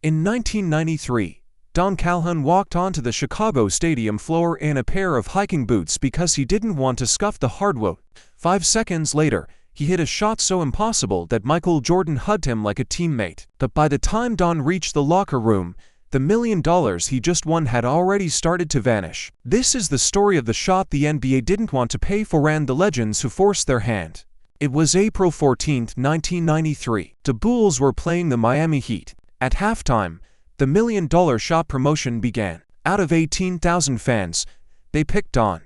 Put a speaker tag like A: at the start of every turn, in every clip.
A: In 1993, Don Calhoun walked onto the Chicago stadium floor in a pair of hiking boots because he didn't want to scuff the hardwood. 5 seconds later, he hit a shot so impossible that Michael Jordan hugged him like a teammate. But by the time Don reached the locker room, the $1 million he just won had already started to vanish. This is the story of the shot the NBA didn't want to pay for and the legends who forced their hand. It was April 14, 1993. The Bulls were playing the Miami Heat. At halftime, the $1 million shot promotion began. Out of 18,000 fans, they picked Don.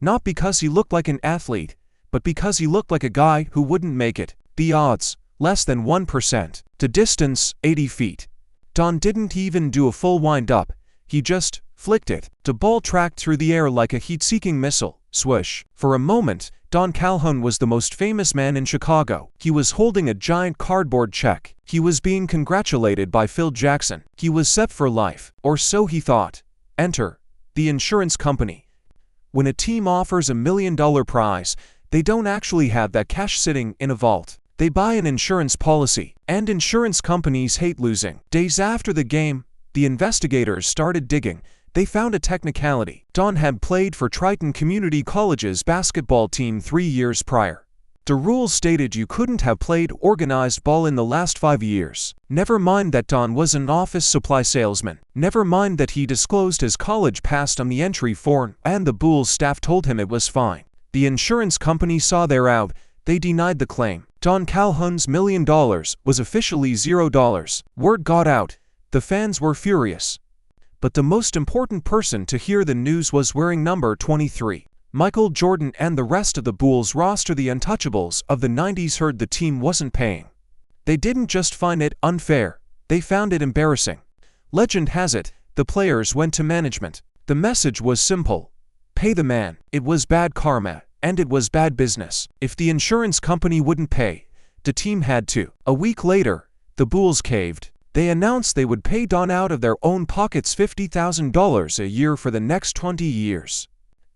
A: Not because he looked like an athlete, but because he looked like a guy who wouldn't make it. The odds, less than 1%. The distance, 80 feet. Don didn't even do a full wind-up, he just flicked it. The ball tracked through the air like a heat-seeking missile. Swoosh. For a moment, Don Calhoun was the most famous man in Chicago. He was holding a giant cardboard check. He was being congratulated by Phil Jackson. He was set for life, or so he thought. Enter the insurance company. When a team offers $1 million prize, they don't actually have that cash sitting in a vault. They buy an insurance policy, and insurance companies hate losing. Days after the game, the investigators started digging. They found a technicality. Don had played for Triton Community College's basketball team 3 years prior. The rules stated you couldn't have played organized ball in the last 5 years. Never mind that Don was an office supply salesman. Never mind that he disclosed his college passed on the entry form, and the Bulls staff told him it was fine. The insurance company saw their out. They denied the claim. Don Calhoun's $1 million was officially $0. Word got out. The fans were furious. But the most important person to hear the news was wearing number 23. Michael Jordan and the rest of the Bulls roster, the untouchables of the 90s, heard the team wasn't paying. They didn't just find it unfair, they found it embarrassing. Legend has it, the players went to management. The message was simple. Pay the man. It was bad karma, and it was bad business. If the insurance company wouldn't pay, the team had to. A week later, the Bulls caved. They announced they would pay Don out of their own pockets $50,000 a year for the next 20 years.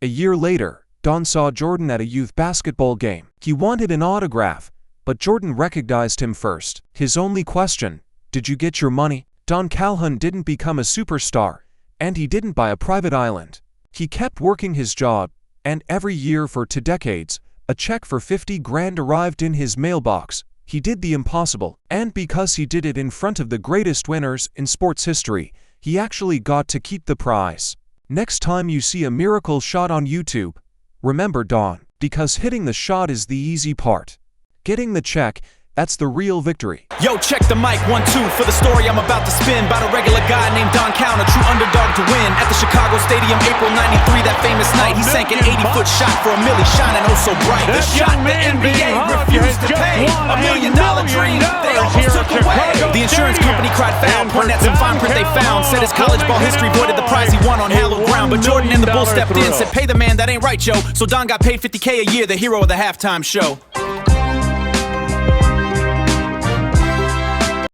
A: A year later, Don saw Jordan at a youth basketball game. He wanted an autograph, but Jordan recognized him first. His only question, did you get your money? Don Calhoun didn't become a superstar, and he didn't buy a private island. He kept working his job, and every year for 2 decades, a check for $50 grand arrived in his mailbox. He did the impossible, and because he did it in front of the greatest winners in sports history, he actually got to keep the prize. Next time you see a miracle shot on YouTube, remember Don, because hitting the shot is the easy part. Getting the check, that's the real victory.
B: Yo, check the mic, 1, 2, for the story I'm about to spin about a regular guy named Don Calhoun, a true underdog to win. At the Chicago Stadium, April 93, that famous night, he sank an 80-foot shot for $1 million, shining oh so bright. The shot the NBA refused to pay, $1 million dream they almost took away. The insurance company cried foul, pointed at some fine print they found, said his college ball history voided the prize he won on hallowed ground. But Jordan and the Bulls stepped in, said pay the man, that ain't right, yo. So Don got paid $50K a year, the hero of the halftime show.